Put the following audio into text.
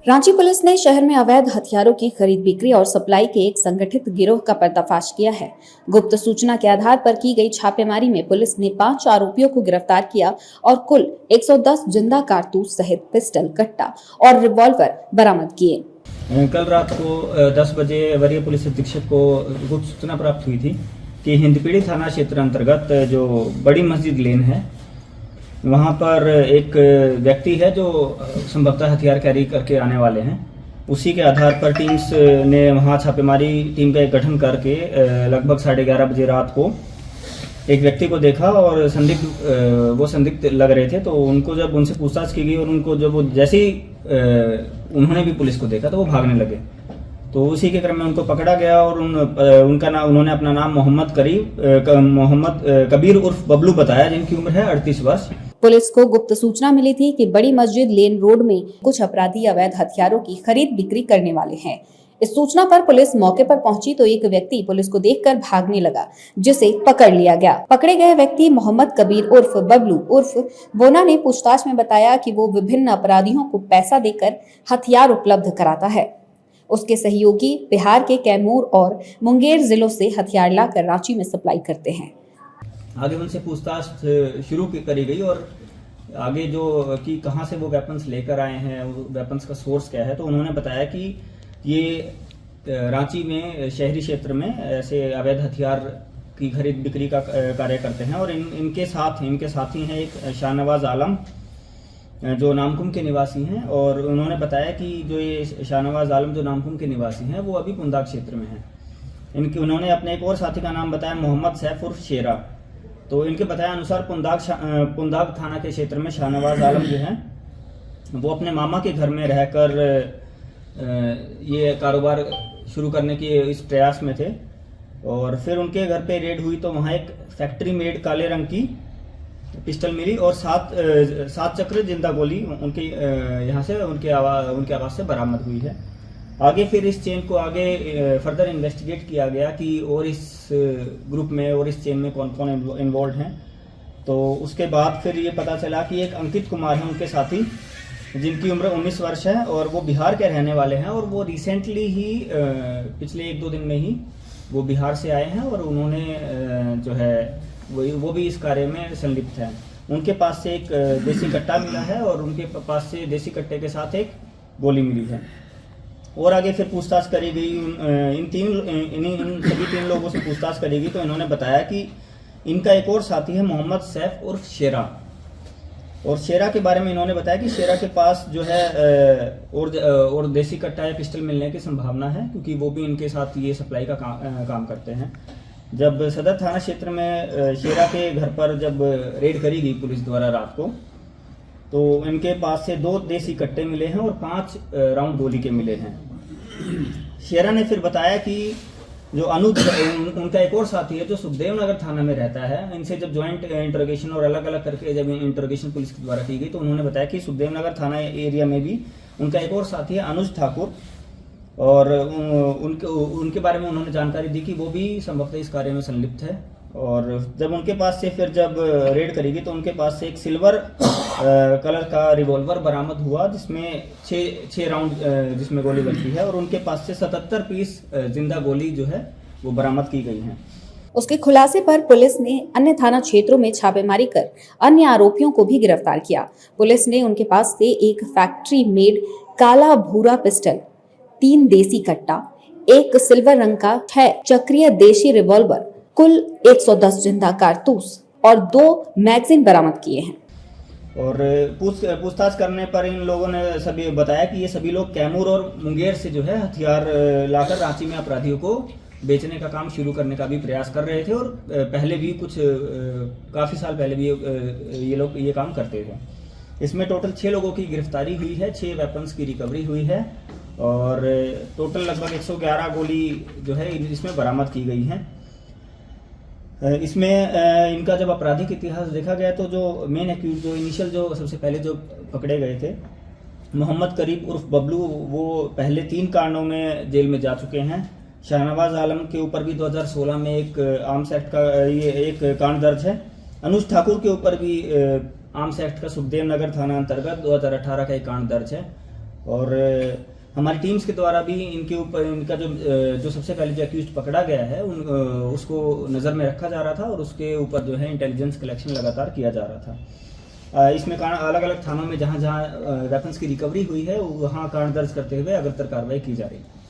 Ranchi police ने शहर में अवैध हथियारों की खरीद बिक्री और सप्लाई के एक संगठित गिरोह का पर्दाफाश किया है। गुप्त सूचना के आधार पर की गई छापेमारी में पुलिस ने 5 आरोपियों को गिरफ्तार किया और कुल 110 जिंदा कारतूस सहित पिस्टल, कट्टा और रिवॉल्वर बरामद किए। कल रात को 10 बजे वरीय पुलिस अधीक्षक को गुप्त सूचना प्राप्त हुई थी कि हिंदपीढ़ी थाना क्षेत्र अंतर्गत जो बड़ी मस्जिद लेन है वहाँ पर एक व्यक्ति है जो संभवतः हथियार कैरी करके आने वाले हैं। उसी के आधार पर टीम्स ने वहाँ छापेमारी टीम का एक गठन करके लगभग 11:30 बजे रात को एक व्यक्ति को देखा और संदिग्ध लग रहे थे। तो उनको जब उनसे पूछताछ की गई और उनको जब वो जैसे ही उन्होंने भी पुलिस को देखा तो वो भागने लगे। तो उसी के क्रम में उनको पकड़ा गया और उन्होंने अपना नाम मोहम्मद कबीर उर्फ बबलू बताया, जिनकी उम्र है 38 वर्ष। पुलिस को गुप्त सूचना मिली थी कि बड़ी मस्जिद लेन रोड में कुछ अपराधी अवैध हथियारों की खरीद बिक्री करने वाले हैं। इस सूचना पर पुलिस मौके पर पहुंची तो एक व्यक्ति पुलिस को देखकर भागने लगा, जिसे पकड़ लिया गया। पकड़े गए व्यक्ति मोहम्मद कबीर उर्फ बबलू उर्फ बोना ने पूछताछ में बताया कि वो विभिन्न अपराधियों को पैसा देकर हथियार उपलब्ध कराता है। उसके सहयोगी बिहार के कैमूर और मुंगेर जिलों से हथियार लाकर रांची में सप्लाई करते हैं। आगे उनसे पूछताछ शुरू करी गई और आगे जो कि कहां से वो वेपन्स लेकर आए हैं, वेपन्स का सोर्स क्या है, तो उन्होंने बताया कि ये रांची में शहरी क्षेत्र में ऐसे अवैध हथियार की खरीद बिक्री का कार्य करते हैं और इनके साथी हैं एक शाहनवाज आलम जो नामकुम के निवासी हैं। और उन्होंने बताया कि जो ये शाहनवाज आलम जो नामकुम के निवासी हैं वो अभी पुंदाग क्षेत्र में हैं। उन्होंने अपने एक और साथी का नाम बताया मोहम्मद सैफ उर्फ शेरा। तो इनके बताया अनुसार पुंदाग थाना के क्षेत्र में शाहनवाज आलम जो हैं वो अपने मामा के घर में रहकर ये कारोबार शुरू करने के इस प्रयास में थे। और फिर उनके घर पे रेड हुई तो वहाँ एक फैक्ट्री मेड काले रंग की पिस्टल मिली और 7 चक्र जिंदा गोली उनके यहाँ से उनके आवास से बरामद हुई है। आगे फिर इस चेन को आगे फर्दर इन्वेस्टिगेट किया गया कि और इस ग्रुप में और इस चेन में कौन कौन इन्वॉल्व हैं। तो उसके बाद फिर ये पता चला कि एक अंकित कुमार है उनके साथी, जिनकी उम्र 19 वर्ष है और वो बिहार के रहने वाले हैं और वो रिसेंटली ही पिछले 1-2 दिन में ही वो बिहार से आए हैं और उन्होंने जो है वो भी इस कार्य में संलिप्त है। उनके पास से एक देसी कट्टा मिला है और उनके पास से देसी कट्टे के साथ एक गोली मिली है। और आगे फिर पूछताछ करी गई, इन सभी 3 लोगों से पूछताछ करी गई तो इन्होंने बताया कि इनका एक और साथी है मोहम्मद सैफ उर्फ शेरा। और शेरा के बारे में इन्होंने बताया कि शेरा के पास जो है और देसी कट्टा या पिस्टल मिलने की संभावना है, क्योंकि वो भी इनके साथ ये सप्लाई का काम करते हैं। जब सदर थाना क्षेत्र में शेरा के घर पर जब रेड करी गई पुलिस द्वारा रात को, तो इनके पास से 2 देसी कट्टे मिले हैं और 5 राउंड गोली के मिले हैं। शेरा ने फिर बताया कि जो अनुज उनका एक और साथी है जो सुखदेव नगर थाना में रहता है, इनसे जब ज्वाइंट इंटरोगेशन और अलग अलग करके जब इंटरोगेशन पुलिस के द्वारा की गई तो उन्होंने बताया कि सुखदेव नगर थाना एरिया में भी उनका एक और साथी है अनुज ठाकुर। और उनके बारे में उन्होंने जानकारी दी कि वो भी संभवतः इस कार्य में संलिप्त है। और जब उनके पास से फिर जब रेड करेगी तो उनके पास से एक सिल्वर कलर का रिवॉल्वर बरामद हुआ, जिसमें 6 राउंड जिसमें गोली बची है और उनके पास से 77 पीस जिंदा गोली जो है वो बरामद की गई है। उसके खुलासे पर पुलिस ने अन्य थाना क्षेत्रों में छापेमारी कर अन्य आरोपियों को भी गिरफ्तार किया। पुलिस ने उनके पास से एक फैक्ट्री मेड काला भूरा पिस्टल, 3 देसी कट्टा, एक सिल्वर रंग का 6 चक्रीय देशी रिवॉल्वर, कुल 110 जिंदा कारतूस और 2 मैगजीन बरामद किए हैं। और पूछताछ करने पर इन लोगों ने सभी बताया कि ये सभी लोग कैमूर और मुंगेर से जो है हथियार लाकर रांची में अपराधियों को बेचने का काम शुरू करने का भी प्रयास कर रहे थे और पहले भी काफी साल पहले भी ये लोग ये काम करते थे। इसमें टोटल 6 लोगों की गिरफ्तारी हुई है, 6 वेपन्स की रिकवरी हुई है और टोटल लगभग 111 गोली जो है इसमें बरामद की गई हैं। इसमें इनका जब आपराधिक इतिहास देखा गया तो जो मेन एक्यूज जो इनिशियल जो सबसे पहले जो पकड़े गए थे मोहम्मद करीब उर्फ बबलू, वो पहले 3 कांडों में जेल में जा चुके हैं। शाहनवाज आलम के ऊपर भी 2016 में एक आर्म्स एक्ट का ये एक कांड दर्ज है। अनुज ठाकुर के ऊपर भी आर्म्स एक्ट का सुखदेव नगर थाना अंतर्गत 2018 का एक कांड दर्ज है। और हमारी टीम्स के द्वारा भी इनके ऊपर इनका जो सबसे पहले जो एक्यूज्ड पकड़ा गया है उसको नज़र में रखा जा रहा था और उसके ऊपर जो है इंटेलिजेंस कलेक्शन लगातार किया जा रहा था। इसमें अलग अलग थानों में जहाँ जहाँ वेपन्स की रिकवरी हुई है वहाँ कारण दर्ज करते हुए अग्रतर कार्रवाई की जा रही है।